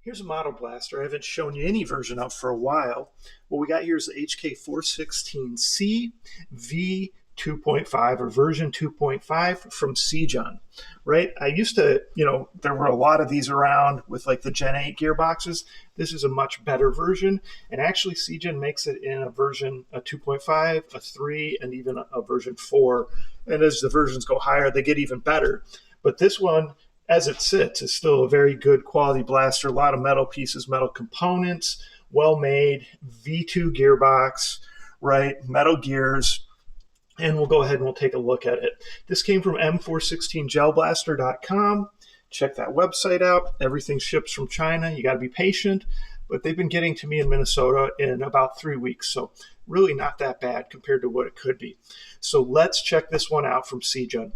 Here's a model blaster I haven't shown you any version of for a while. What we got here is the HK416C V2.5 or version 2.5 from SIJUN, right? I used to, there were a lot of these around with like the Gen 8 gearboxes. This is a much better version, and actually SIJUN makes it in a version, a 2.5, a 3, and even a version 4. And as the versions go higher, they get even better. But this one, as it sits, is still a very good quality blaster. A lot of metal pieces, metal components, well made, V2 gearbox, right? Metal gears. And we'll go ahead and we'll take a look at it. This came from M416jellblaster.com. Check that website out. Everything ships from China. You got to be patient, but they've been getting to me in Minnesota in about 3 weeks. So really not that bad compared to what it could be. So let's check this one out from SIJUN.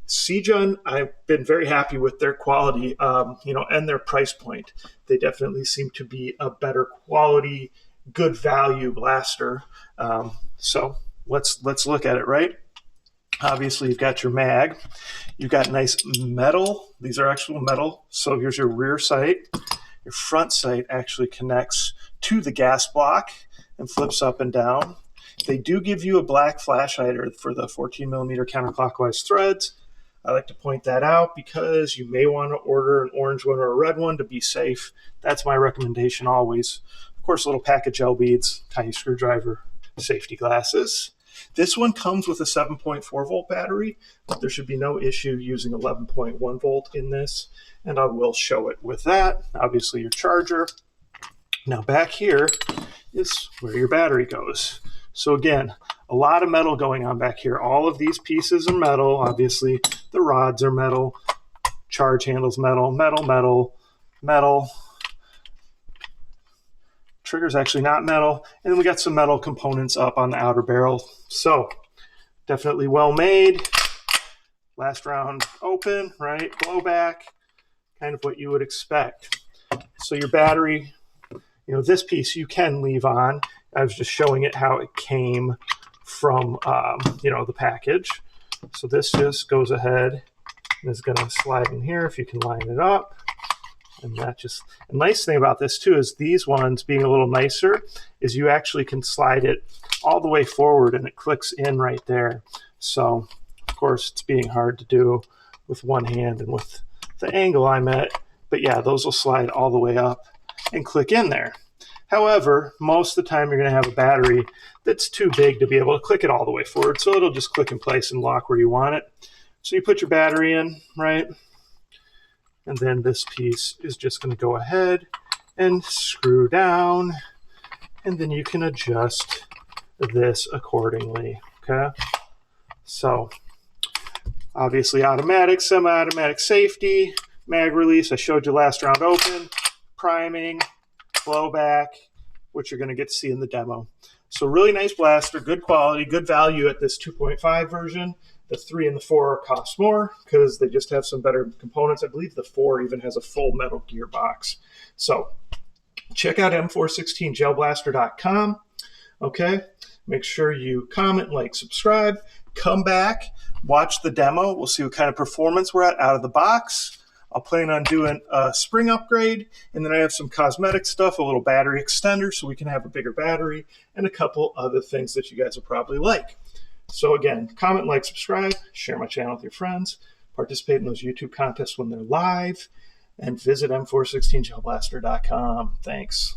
SIJUN, I've been very happy with their quality, and their price point. They definitely seem to be a better quality, good value blaster. So let's look at it, right? Obviously, you've got your mag. You've got nice metal. These are actual metal. So here's your rear sight. Your front sight actually connects to the gas block and flips up and down. They do give you a black flash hider for the 14 millimeter counterclockwise threads. I like to point that out because you may want to order an orange one or a red one to be safe. That's my recommendation always. Of course, a little pack of gel beads, tiny screwdriver, safety glasses. This one comes with a 7.4 volt battery, but there should be no issue using 11.1 volt in this, and I will show it with that. Obviously, your charger. Now back here is where your battery goes. So again, a lot of metal going on back here. All of these pieces are metal. Obviously, the rods are metal. Charge handles metal, metal. Trigger's actually not metal. And then we got some metal components up on the outer barrel. So definitely well made. Last round open, right? Blowback, kind of what you would expect. So your battery, this piece you can leave on. I was just showing it how it came from, the package. So this just goes ahead and is going to slide in here if you can line it up. And a nice thing about this too is these ones being a little nicer is you actually can slide it all the way forward and it clicks in right there. So of course it's being hard to do with one hand and with the angle I'm at, but yeah, those will slide all the way up and click in there. However, most of the time you're going to have a battery that's too big to be able to click it all the way forward, so it'll just click in place and lock where you want it. So you put your battery in, right? And then this piece is just going to go ahead and screw down, and then you can adjust this accordingly, okay? So obviously automatic, semi-automatic safety, mag release, I showed you last round open, priming, blowback, which you're going to get to see in the demo. So really nice blaster, good quality, good value at this 2.5 version. The 3 and the 4 cost more because they just have some better components. I believe the 4 even has a full metal gearbox. So check out M416jellblaster.com. Okay, make sure you comment, like, subscribe, come back, watch the demo. We'll see what kind of performance we're at out of the box. I'll plan on doing a spring upgrade, and then I have some cosmetic stuff, a little battery extender so we can have a bigger battery, and a couple other things that you guys will probably like. So again, comment, like, subscribe, share my channel with your friends, participate in those YouTube contests when they're live, and visit M416jellblaster.com. Thanks.